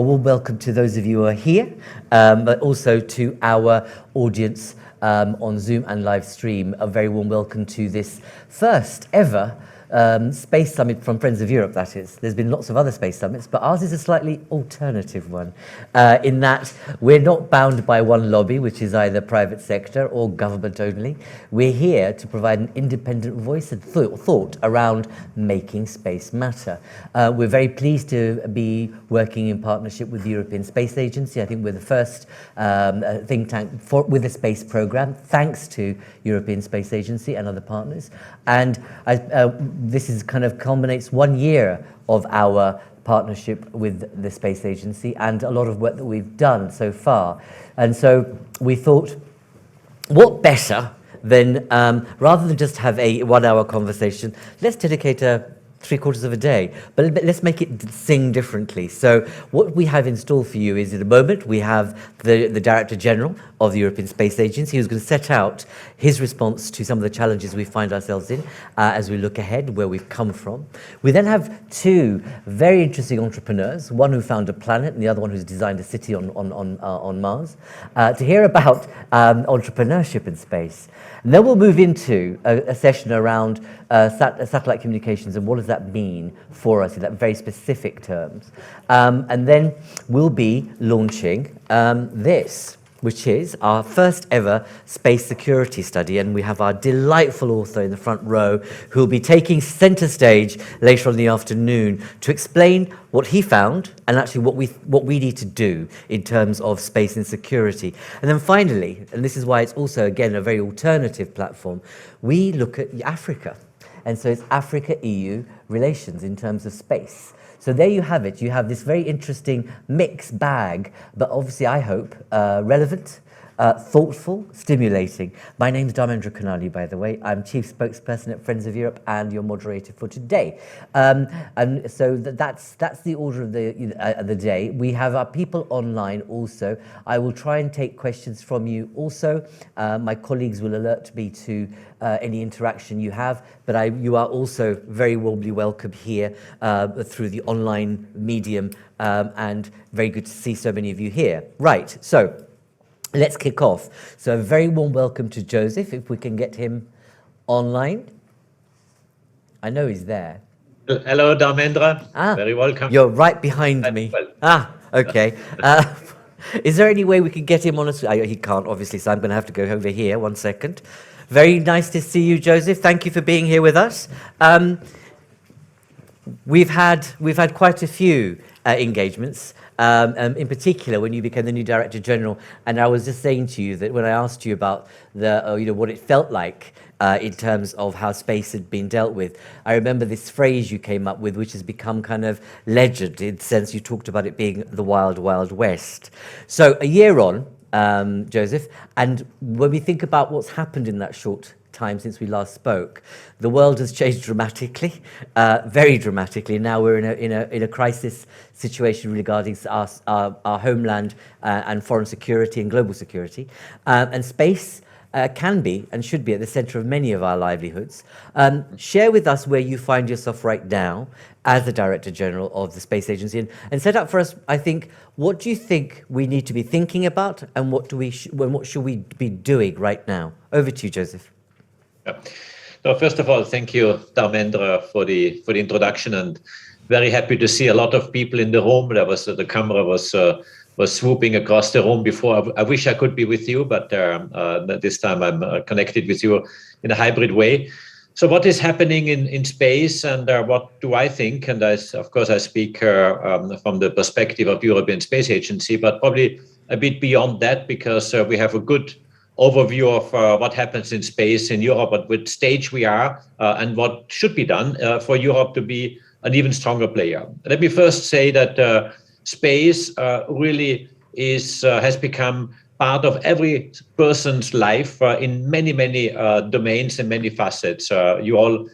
warm welcome to those of you who are here, but also to our audience on Zoom and live stream. A very warm welcome to this first ever Space Summit from Friends of Europe, that is. There's been lots of other space summits, but ours is a slightly alternative one, in that we're not bound by one lobby, which is either private sector or government only. We're here to provide an independent voice and thought around making space matter. We're very pleased to be working in partnership with the European Space Agency. I think we're the first think tank with a space program, thanks to European Space Agency and other partners. And this is kind of culminates 1 year of our partnership with the Space Agency and a lot of work that we've done so far. And so we thought, what better than, rather than just have a 1 hour conversation, let's dedicate 3/4 of a day, but let's make it sing differently. So what we have in store for you is, in a moment, we have the Director General of the European Space Agency, who's going to set out his response to some of the challenges we find ourselves in as we look ahead, where we've come from. We then have two very interesting entrepreneurs, one who found a planet and the other one who's designed a city on Mars, to hear about entrepreneurship in space. And then we'll move into a session around satellite communications and what does that mean for us in that very specific terms. And then we'll be launching this, which is our first ever space security study. And we have our delightful author in the front row who will be taking center stage later on in the afternoon to explain what he found and actually what we need to do in terms of space and security. And then finally, and this is why it's also, again, a very alternative platform, we look at Africa. And so it's Africa-EU relations in terms of space. So there you have it. You have this very interesting mixed bag, but obviously, I hope, relevant, thoughtful, stimulating. My name's Dharmendra Kunali, by the way. I'm Chief Spokesperson at Friends of Europe and your moderator for today. And so that's the order of the day. We have our people online also. I will try and take questions from you also. My colleagues will alert me to any interaction you have, but you are also very warmly welcome here through the online medium, and very good to see so many of you here. Right, so let's kick off. So a very warm welcome to Joseph, if we can get him online. I know he's there. Hello, Dharmendra. Very welcome. You're right behind me. Okay. Is there any way we can get him on he can't, obviously, so I'm going to have to go over here. 1 second. Very nice to see you, Joseph. Thank you for being here with us. We've had quite a few engagements, in particular when you became the new Director General. And I was just saying to you that when I asked you about what it felt like in terms of how space had been dealt with, I remember this phrase you came up with, which has become kind of legend in the sense you talked about it being the wild, wild west. So a year on, Joseph, and when we think about what's happened in that short time since we last spoke, the world has changed dramatically, very dramatically. Now we're in a crisis situation regarding our homeland and foreign security and global security, and space can be and should be at the center of many of our livelihoods. Share with us where you find yourself right now as the Director General of the Space Agency, and set up for us, I think, what do you think we need to be thinking about, and what should we be doing right now? Over to you, Joseph. Yeah. No, first of all, thank you, Dharmendra, for the introduction, and very happy to see a lot of people in the room. The camera was swooping across the room before. I wish I could be with you, but this time I'm connected with you in a hybrid way. So what is happening in space, and what do I think? And of course, I speak from the perspective of European Space Agency, but probably a bit beyond that, because we have a good overview of what happens in space in Europe, at which stage we are, and what should be done for Europe to be an even stronger player. Let me first say that space really has become part of every person's life in many domains and many facets. You all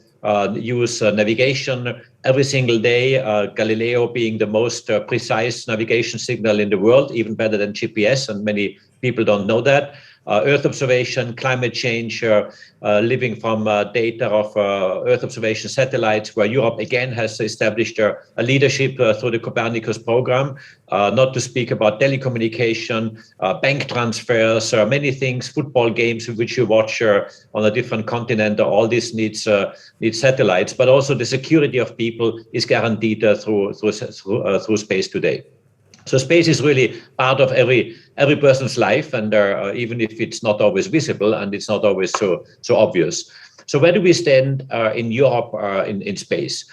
use navigation every single day, Galileo being the most precise navigation signal in the world, even better than GPS and many people don't know that. Earth observation, climate change, living from data of Earth observation satellites, where Europe again has established a leadership through the Copernicus program, not to speak about telecommunication, bank transfers, many things, football games which you watch on a different continent. All this needs satellites, but also the security of people is guaranteed through space today. So space is really part of every person's life, and even if it's not always visible and it's not always so obvious. So where do we stand in Europe in space?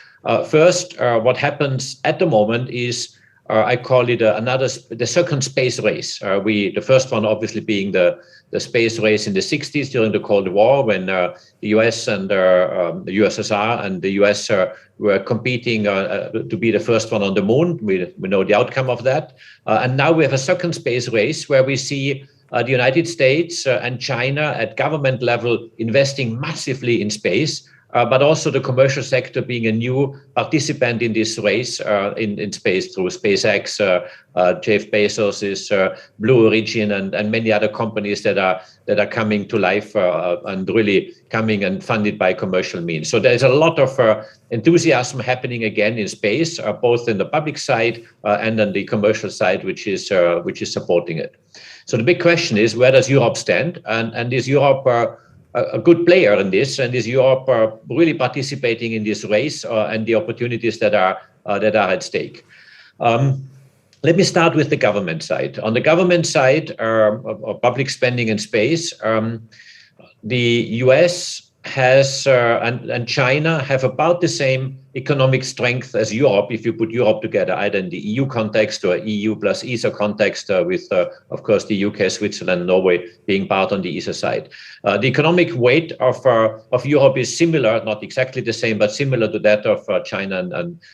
First, what happens at the moment is I call it the second space race. The first one obviously being the space race in the 60s during the Cold War, when the US and the USSR and the US were competing to be the first one on the moon. We know the outcome of that. And now we have a second space race where we see the United States and China at government level investing massively in space. But also the commercial sector being a new participant in this race in space through SpaceX, Jeff Bezos's Blue Origin, and many other companies that are coming to life and really coming and funded by commercial means. So there's a lot of enthusiasm happening again in space, both in the public side and on the commercial side, which is supporting it. So the big question is, where does Europe stand, and is Europe a good player in this, and is Europe really participating in this race and the opportunities that are at stake? Let me start with the government side. On the government side, of public spending in space, the US has and China have about the same economic strength as Europe, if you put Europe together, either in the EU context or EU plus ESA context, with, of course, the UK, Switzerland, Norway being part on the ESA side. The economic weight of Europe is similar, not exactly the same, but similar to that of China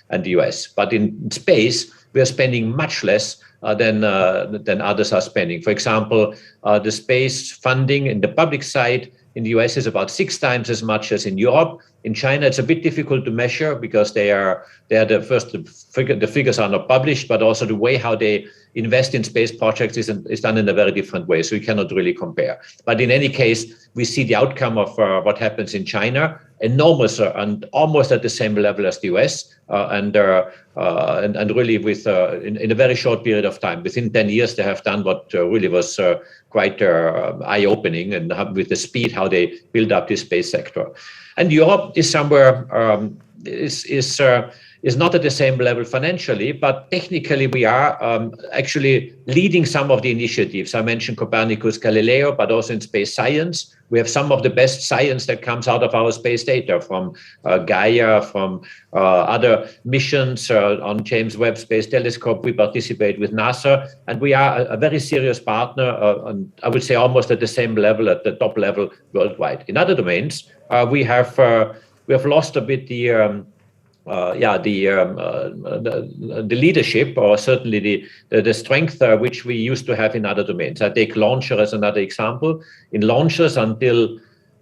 and the US. But in space, we are spending much less than others are spending. For example, the space funding in the public side in the US is about 6 times as much as in Europe. In China, it's a bit difficult to measure because the figures are not published, but also the way how they invest in space projects is done in a very different way. So you cannot really compare. But in any case, we see the outcome of what happens in China, enormous and almost at the same level as the US, and really with in a very short period of time. Within 10 years, they have done what really was quite eye-opening, and with the speed how they build up this space sector. And Europe is somewhere is not at the same level financially, but technically we are actually leading some of the initiatives. I mentioned Copernicus, Galileo, but also in space science. We have some of the best science that comes out of our space data, from Gaia, from other missions on James Webb Space Telescope. We participate with NASA, and we are a very serious partner, and I would say almost at the same level, at the top level worldwide. In other domains, we have lost a bit the leadership, or certainly the strength which we used to have in other domains. I take launcher as another example. In launchers, until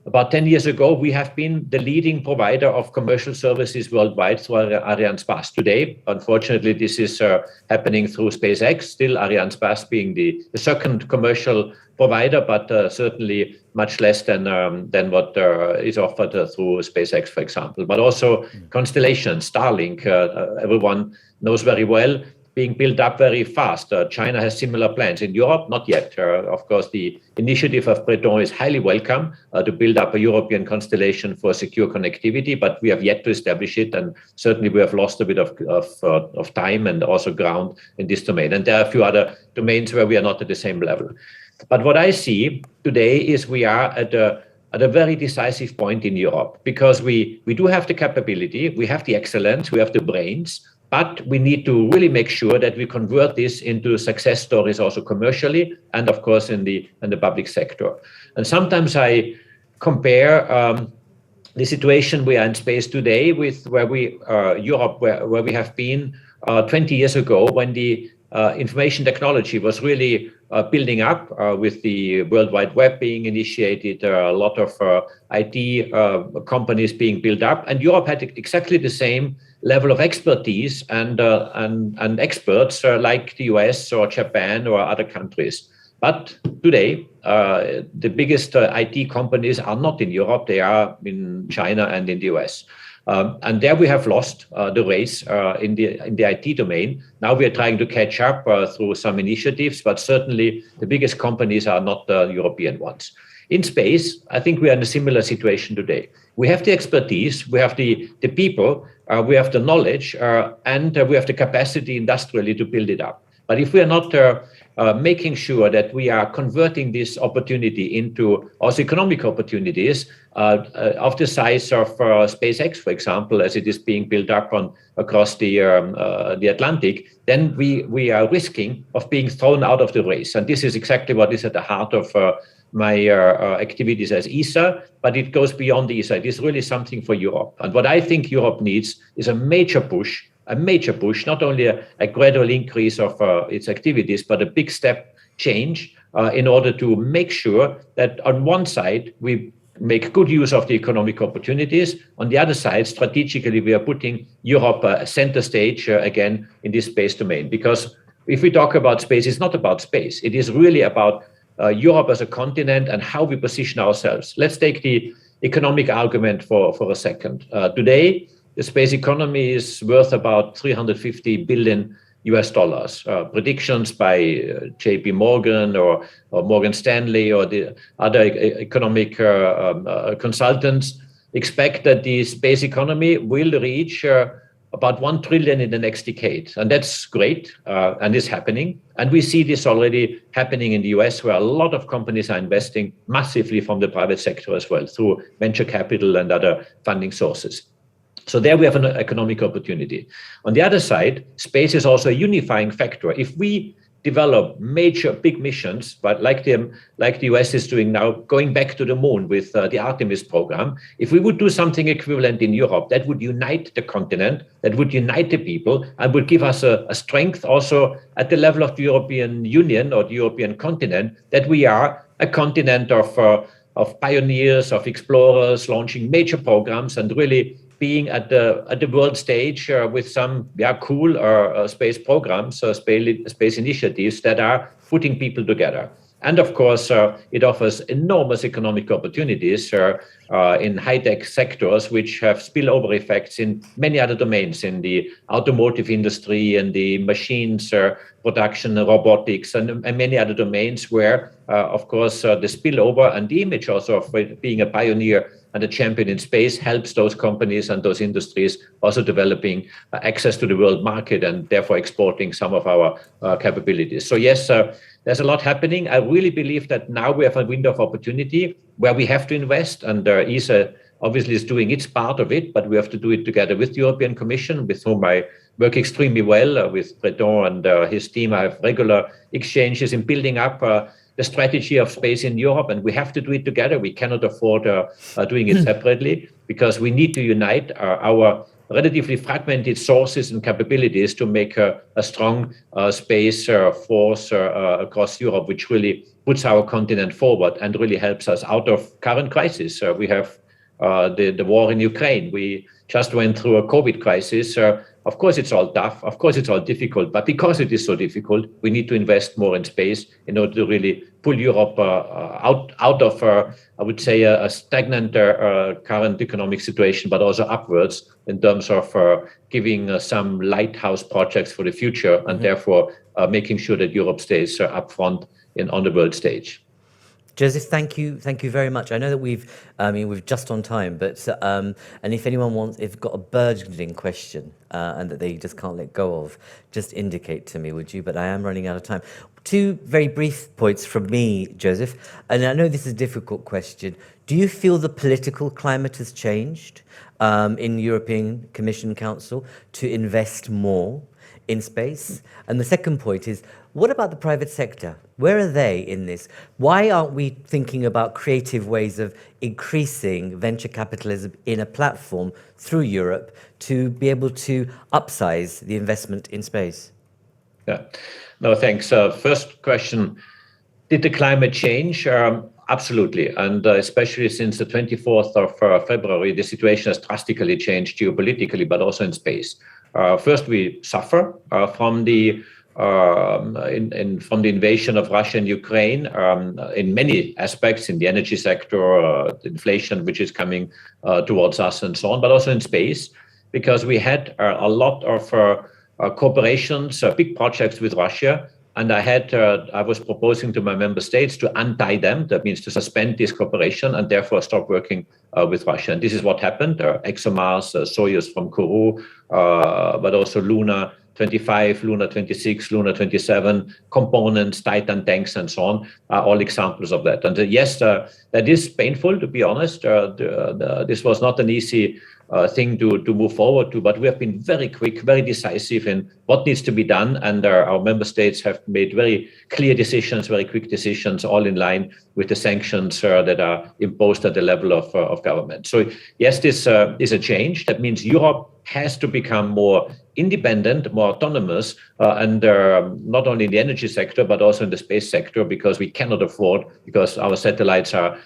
about 10 years ago, we have been the leading provider of commercial services worldwide through Arianespace. Today, unfortunately, this is happening through SpaceX, still Arianespace being the second commercial provider, but certainly much less than what is offered through SpaceX, for example. But also constellations, Starlink, everyone knows very well, being built up very fast. China has similar plans. In Europe, not yet. Of course, the initiative of Breton is highly welcome to build up a European constellation for secure connectivity, but we have yet to establish it, and certainly we have lost a bit of time and also ground in this domain. And there are a few other domains where we are not at the same level. But what I see today is we are at a very decisive point in Europe, because we do have the capability, we have the excellence, we have the brains, but we need to really make sure that we convert this into success stories also commercially, and of course in the public sector. And sometimes I compare the situation we are in space today with Europe, where we have been 20 years ago, when the information technology was really building up, with the World Wide Web being initiated, a lot of IT companies being built up, and Europe had exactly the same level of expertise and experts like the US or Japan or other countries. But today, the biggest IT companies are not in Europe, they are in China and in the US. And there we have lost the race in the IT domain. Now we are trying to catch up through some initiatives, but certainly the biggest companies are not the European ones. In space, I think we are in a similar situation today. We have the expertise, we have the people, we have the knowledge, and we have the capacity industrially to build it up. But if we are not making sure that we are converting this opportunity into also economic opportunities of the size of SpaceX, for example, as it is being built up across the Atlantic, then we are risking of being thrown out of the race. And this is exactly what is at the heart of my activities as ESA, but it goes beyond ESA. It is really something for Europe. And what I think Europe needs is a major push, not only a gradual increase of its activities, but a big step change in order to make sure that on one side, we make good use of the economic opportunities. On the other side, strategically, we are putting Europe center stage again in this space domain. Because if we talk about space, it's not about space. It is really about Europe as a continent and how we position ourselves. Let's take the economic argument for a second. Today, the space economy is worth about $350 billion US dollars. Predictions by JP Morgan or Morgan Stanley or the other economic consultants expect that the space economy will reach about 1 trillion in the next decade. And that's great, and it's happening. And we see this already happening in the US, where a lot of companies are investing massively from the private sector as well, through venture capital and other funding sources. So there we have an economic opportunity. On the other side, space is also a unifying factor. If we develop major big missions, but like the US is doing now, going back to the moon with the Artemis program, if we would do something equivalent in Europe, that would unite the continent, that would unite the people, and would give us a strength also at the level of the European Union or the European continent, that we are a continent of pioneers, of explorers, launching major programs and really being at the world stage with some cool space programs, space initiatives that are putting people together. And of course, it offers enormous economic opportunities in high-tech sectors, which have spillover effects in many other domains, in the automotive industry and the machines production, robotics, and many other domains where, of course, the spillover and the image also of being a pioneer and a champion in space helps those companies and those industries also developing access to the world market and therefore exporting some of our capabilities. So yes, there's a lot happening. I really believe that now we have a window of opportunity where we have to invest, and ESA obviously is doing its part of it, but we have to do it together with the European Commission, with whom I work extremely well, with Breton and his team. I have regular exchanges in building up the strategy of space in Europe, and we have to do it together. We cannot afford doing it separately, because we need to unite our relatively fragmented sources and capabilities to make a strong space force across Europe, which really puts our continent forward and really helps us out of current crisis. We have the war in Ukraine. We just went through a COVID crisis. Of course, it's all tough. Of course, it's all difficult. But because it is so difficult, we need to invest more in space in order to really pull Europe out of, I would say, a stagnant current economic situation, but also upwards in terms of giving some lighthouse projects for the future, and therefore making sure that Europe stays up front on the world stage. Joseph, thank you very much. I know that we've just on time, but and if anyone if got a burgeoning question and that they just can't let go of, just indicate to me, would you? But I am running out of time. Two very brief points from me, Joseph, and I know this is a difficult question. Do you feel the political climate has changed in European Commission Council to invest more in space? And the second point is, what about the private sector? Where are they in this? Why aren't we thinking about creative ways of increasing venture capitalism in a platform through Europe to be able to upsize the investment in space? Yeah, no, thanks. First question, did the climate change? Absolutely. And especially since the 24th of February, the situation has drastically changed geopolitically, but also in space. First, we suffer from the from the invasion of Russia and Ukraine in many aspects, in the energy sector, the inflation which is coming towards us and so on, but also in space, because we had a lot of cooperations, big projects with Russia. And I was proposing to my member states to untie them. That means to suspend this cooperation and therefore stop working with Russia. And this is what happened. ExoMars, Soyuz from Kourou, but also Luna 25, Luna 26, Luna 27, components, Titan tanks, and so on, are all examples of that. And yes, that is painful, to be honest. This was not an easy thing to move forward to, but we have been very quick, very decisive in what needs to be done, and our member states have made very clear decisions, very quick decisions, all in line with the sanctions that are imposed at the level of government. So yes, this is a change. That means Europe has to become more independent, more autonomous, and not only in the energy sector, but also in the space sector, because we cannot afford, because our satellites are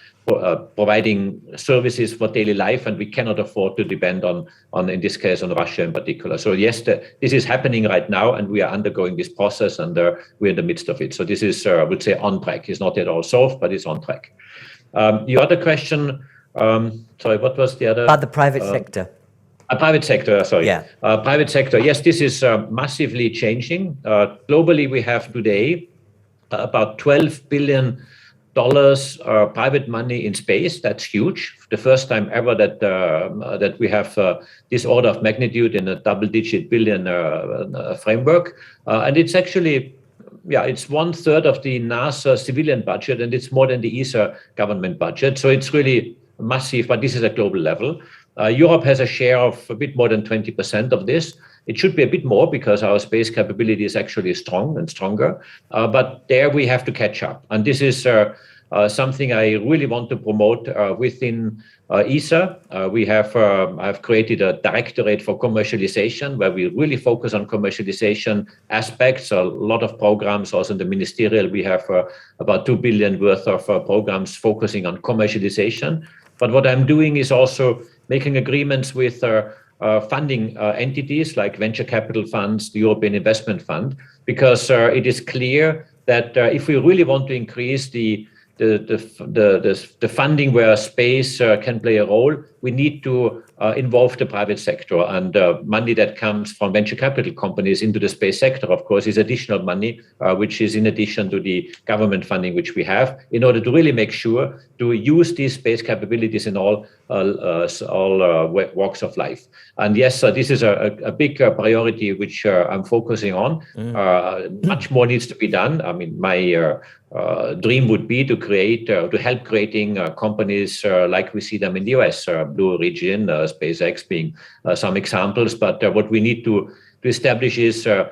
providing services for daily life, and we cannot afford to depend on in this case, on Russia in particular. So yes, this is happening right now, and we are undergoing this process, and we're in the midst of it. So this is, I would say, on track. It's not yet all solved, but it's on track. The other question, sorry, what was the other? About the private sector. Private sector, sorry. Yeah. Private sector, yes, this is massively changing. Globally, we have today about $12 billion private money in space. That's huge. The first time ever that we have this order of magnitude in a double-digit billion framework. And it's actually, it's 1/3 of the NASA civilian budget, and it's more than the ESA government budget. So it's really massive, but this is a global level. Europe has a share of a bit more than 20% of this. It should be a bit more because our space capability is actually strong and stronger. But there we have to catch up. And this is something I really want to promote within ESA. I've created a directorate for commercialization where we really focus on commercialization aspects. A lot of programs, also in the ministerial, we have about 2 billion worth of programs focusing on commercialization. But what I'm doing is also making agreements with funding entities like venture capital funds, the European Investment Fund, because it is clear that if we really want to increase the funding where space can play a role, we need to involve the private sector, and money that comes from venture capital companies into the space sector, of course, is additional money, which is in addition to the government funding which we have, in order to really make sure to use these space capabilities in all walks of life. And yes, this is a big priority which I'm focusing on. Much more needs to be done. I mean, my dream would be to help creating companies like we see them in the US, Blue Origin, SpaceX being some examples. But what we need to establish is the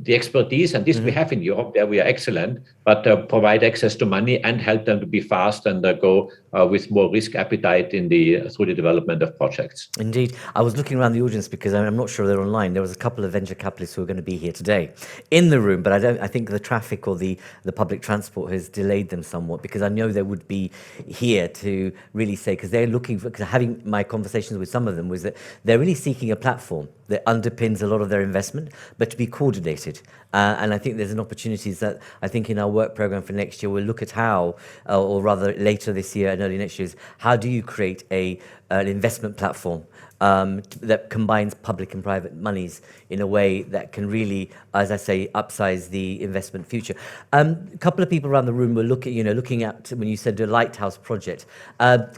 expertise, and this we have in Europe. There we are excellent, but provide access to money and help them to be fast and go with more risk appetite through the development of projects. Indeed. I was looking around the audience because I'm not sure they're online. There was a couple of venture capitalists who are going to be here today in the room, but I think the traffic or the public transport has delayed them somewhat, because I know they would be here to really say, because they're looking for, because having my conversations with some of them was that they're really seeking a platform that underpins a lot of their investment, but to be coordinated. And I think there's an opportunity that I think in our work program for next year, we'll look at how, or rather later this year and early next year, is how do you create an investment platform that combines public and private monies in a way that can really, as I say, upsize the investment future. A couple of people around the room were looking at when you said the Lighthouse project.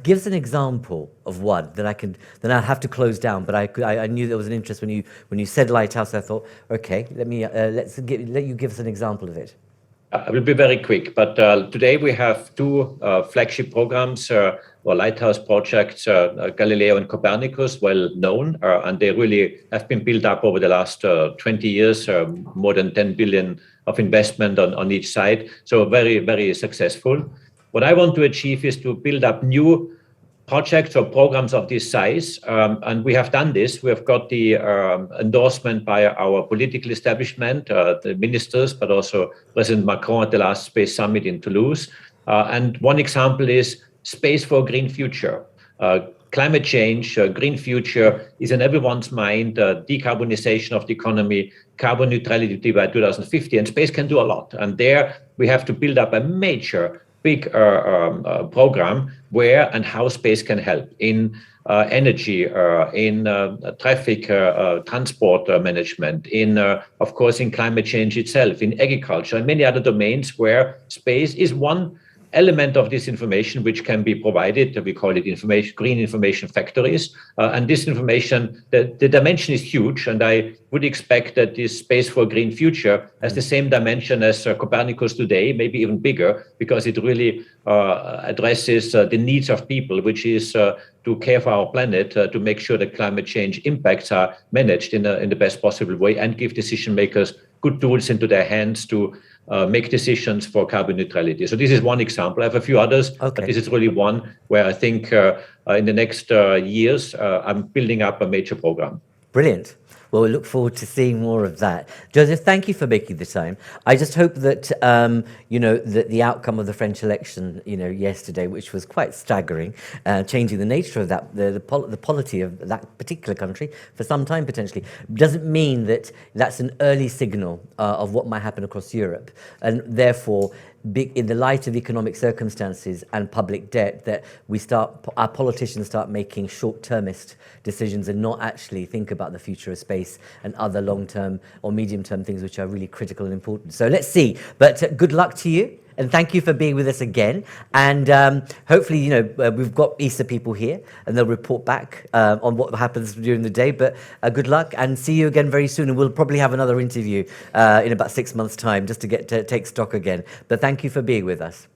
Give us an example of one that then I'll have to close down. But I knew there was an interest when you said Lighthouse. I thought, okay, let you give us an example of it. I will be very quick, but today we have two flagship programs or lighthouse projects, Galileo and Copernicus, well known, and they really have been built up over the last 20 years, more than 10 billion of investment on each side. So very, very successful. What I want to achieve is to build up new projects or programs of this size, and we have done this. We have got the endorsement by our political establishment, the ministers, but also President Macron at the last Space Summit in Toulouse. And one example is Space for a Green Future. climate change, green future is in everyone's mind, decarbonization of the economy, carbon neutrality by 2050, and space can do a lot. And there we have to build up a major, big program where and how space can help in energy, in traffic transport management, in, of course, in climate change itself, in agriculture, and many other domains where space is one element of this information which can be provided. We call it green information factories. And this information, the dimension is huge. And I would expect that this Space for a Green Future has the same dimension as Copernicus today, maybe even bigger, because it really addresses the needs of people, which is to care for our planet, to make sure that climate change impacts are managed in the best possible way, and give decision makers good tools into their hands to make decisions for carbon neutrality. So this is one example. I have a few others, but this is really one where I think in the next years, I'm building up a major program. Brilliant. Well, we look forward to seeing more of that. Joseph, thank you for making the time. I just hope that, that the outcome of the French election, yesterday, which was quite staggering, changing the nature of that, the polity of that particular country for some time potentially, doesn't mean that that's an early signal of what might happen across Europe. And therefore, in the light of economic circumstances and public debt, that our politicians start making short-termist decisions and not actually think about the future of space and other long-term or medium-term things which are really critical and important. So let's see. But good luck to you. And thank you for being with us again. And hopefully, we've got ESA people here and they'll report back on what happens during the day. But good luck and see you again very soon. And we'll probably have another interview in about 6 months' time just to take stock again. But thank you for being with us.